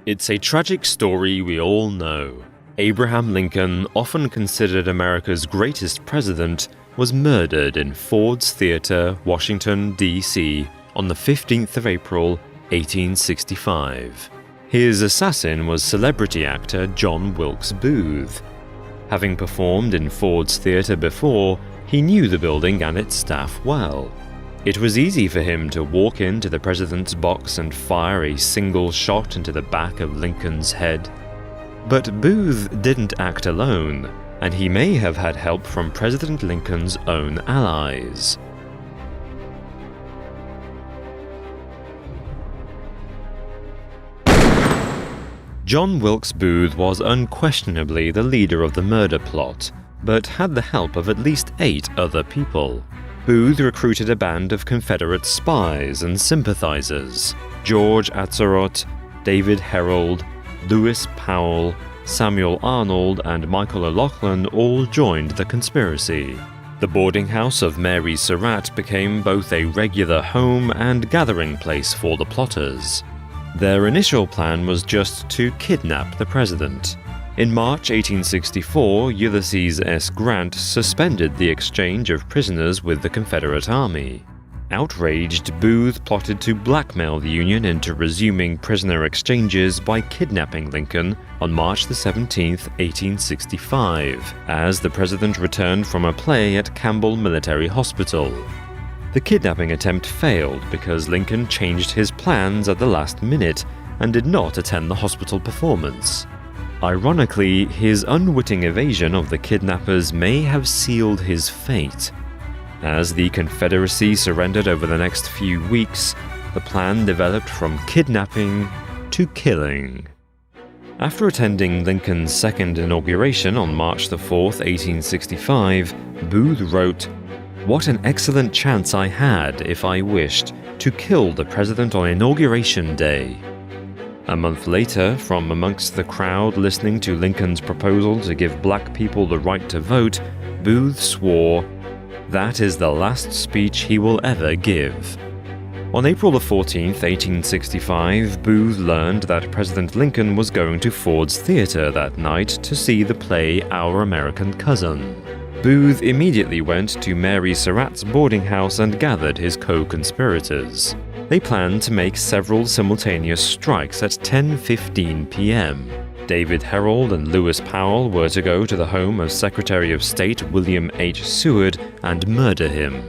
It's a tragic story we all know. Abraham Lincoln, often considered America's greatest president, was murdered in Ford's Theatre, Washington, D.C. on the 15th of April, 1865. His assassin was celebrity actor John Wilkes Booth. Having performed in Ford's Theatre before, he knew the building and its staff well. It was easy for him to walk into the president's box and fire a single shot into the back of Lincoln's head. But Booth didn't act alone, and he may have had help from President Lincoln's own allies. John Wilkes Booth was unquestionably the leader of the murder plot, but had the help of at least 8 other people. Booth recruited a band of Confederate spies and sympathizers. George Atzerodt, David Herold, Lewis Powell, Samuel Arnold, and Michael O'Loughlin all joined the conspiracy. The boarding house of Mary Surratt became both a regular home and gathering place for the plotters. Their initial plan was just to kidnap the president. In March 1864, Ulysses S. Grant suspended the exchange of prisoners with the Confederate Army. Outraged, Booth plotted to blackmail the Union into resuming prisoner exchanges by kidnapping Lincoln on March 17, 1865, as the president returned from a play at Campbell Military Hospital. The kidnapping attempt failed because Lincoln changed his plans at the last minute and did not attend the hospital performance. Ironically, his unwitting evasion of the kidnappers may have sealed his fate. As the Confederacy surrendered over the next few weeks, the plan developed from kidnapping to killing. After attending Lincoln's second inauguration on March 4, 1865, Booth wrote, "What an excellent chance I had, if I wished, to kill the president on Inauguration Day." A month later, from amongst the crowd listening to Lincoln's proposal to give black people the right to vote, Booth swore, "That is the last speech he will ever give." On April 14, 1865, Booth learned that President Lincoln was going to Ford's Theatre that night to see the play Our American Cousin. Booth immediately went to Mary Surratt's boarding house and gathered his co-conspirators. They planned to make several simultaneous strikes at 10:15 p.m. David Herold and Lewis Powell were to go to the home of Secretary of State William H. Seward and murder him.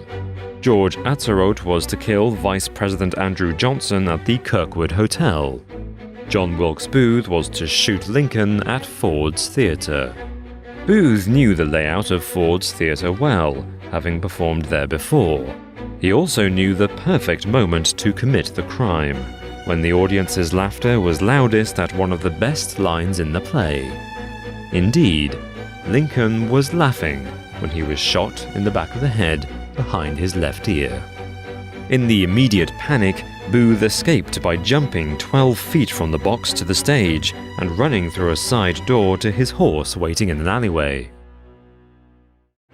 George Atzerodt was to kill Vice President Andrew Johnson at the Kirkwood Hotel. John Wilkes Booth was to shoot Lincoln at Ford's Theatre. Booth knew the layout of Ford's Theatre well, having performed there before. He also knew the perfect moment to commit the crime, when the audience's laughter was loudest at one of the best lines in the play. Indeed, Lincoln was laughing when he was shot in the back of the head behind his left ear. In the immediate panic, Booth escaped by jumping 12 feet from the box to the stage and running through a side door to his horse waiting in an alleyway.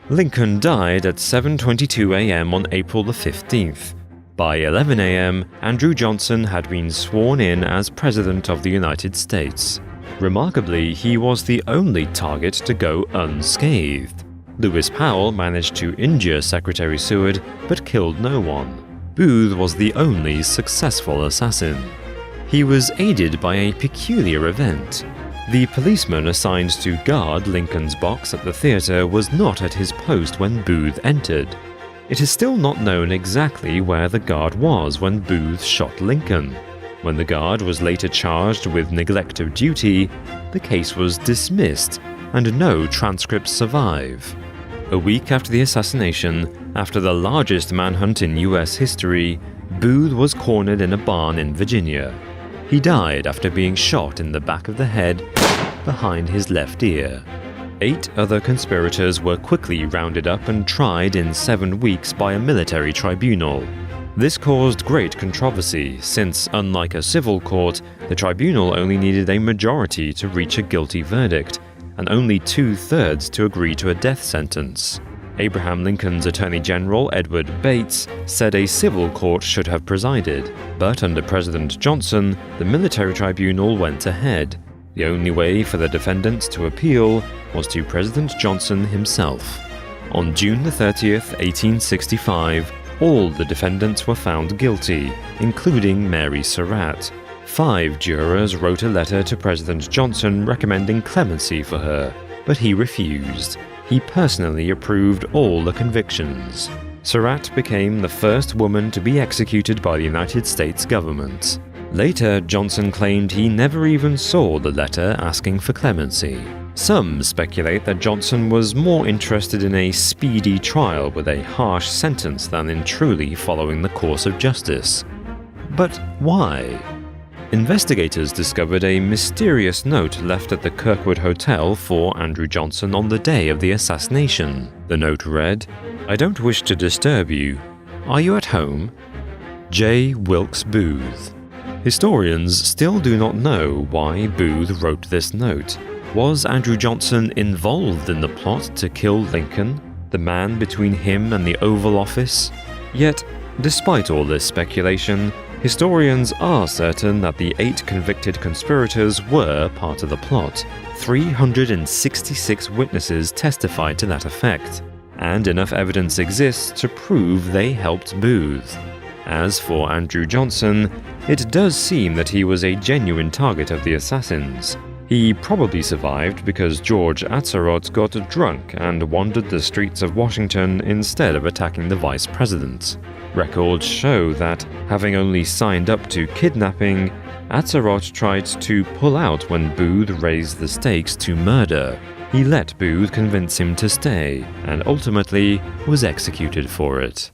Lincoln died at 7:22 a.m. on April 15th. By 11 a.m., Andrew Johnson had been sworn in as President of the United States. Remarkably, he was the only target to go unscathed. Lewis Powell managed to injure Secretary Seward but killed no one. Booth was the only successful assassin. He was aided by a peculiar event. The policeman assigned to guard Lincoln's box at the theatre was not at his post when Booth entered. It is still not known exactly where the guard was when Booth shot Lincoln. When the guard was later charged with neglect of duty, the case was dismissed, and no transcripts survive. A week after the assassination, after the largest manhunt in U.S. history, Booth was cornered in a barn in Virginia. He died after being shot in the back of the head behind his left ear. 8 other conspirators were quickly rounded up and tried in 7 weeks by a military tribunal. This caused great controversy since, unlike a civil court, the tribunal only needed a majority to reach a guilty verdict, and only 2/3 to agree to a death sentence. Abraham Lincoln's Attorney General, Edward Bates, said a civil court should have presided, but under President Johnson, the military tribunal went ahead. The only way for the defendants to appeal was to President Johnson himself. On June 30th, 1865, all the defendants were found guilty, including Mary Surratt. 5 jurors wrote a letter to President Johnson recommending clemency for her, but he refused. He personally approved all the convictions. Surratt became the first woman to be executed by the United States government. Later, Johnson claimed he never even saw the letter asking for clemency. Some speculate that Johnson was more interested in a speedy trial with a harsh sentence than in truly following the course of justice. But why? Investigators discovered a mysterious note left at the Kirkwood Hotel for Andrew Johnson on the day of the assassination. The note read, "I don't wish to disturb you. Are you at home? J. Wilkes Booth." Historians still do not know why Booth wrote this note. Was Andrew Johnson involved in the plot to kill Lincoln, the man between him and the Oval Office? Yet, despite all this speculation, historians are certain that the 8 convicted conspirators were part of the plot. 366 witnesses testified to that effect, and enough evidence exists to prove they helped Booth. As for Andrew Johnson, it does seem that he was a genuine target of the assassins. He probably survived because George Atzerodt got drunk and wandered the streets of Washington instead of attacking the vice president. Records show that, having only signed up to kidnapping, Atzerodt tried to pull out when Booth raised the stakes to murder. He let Booth convince him to stay, and ultimately was executed for it.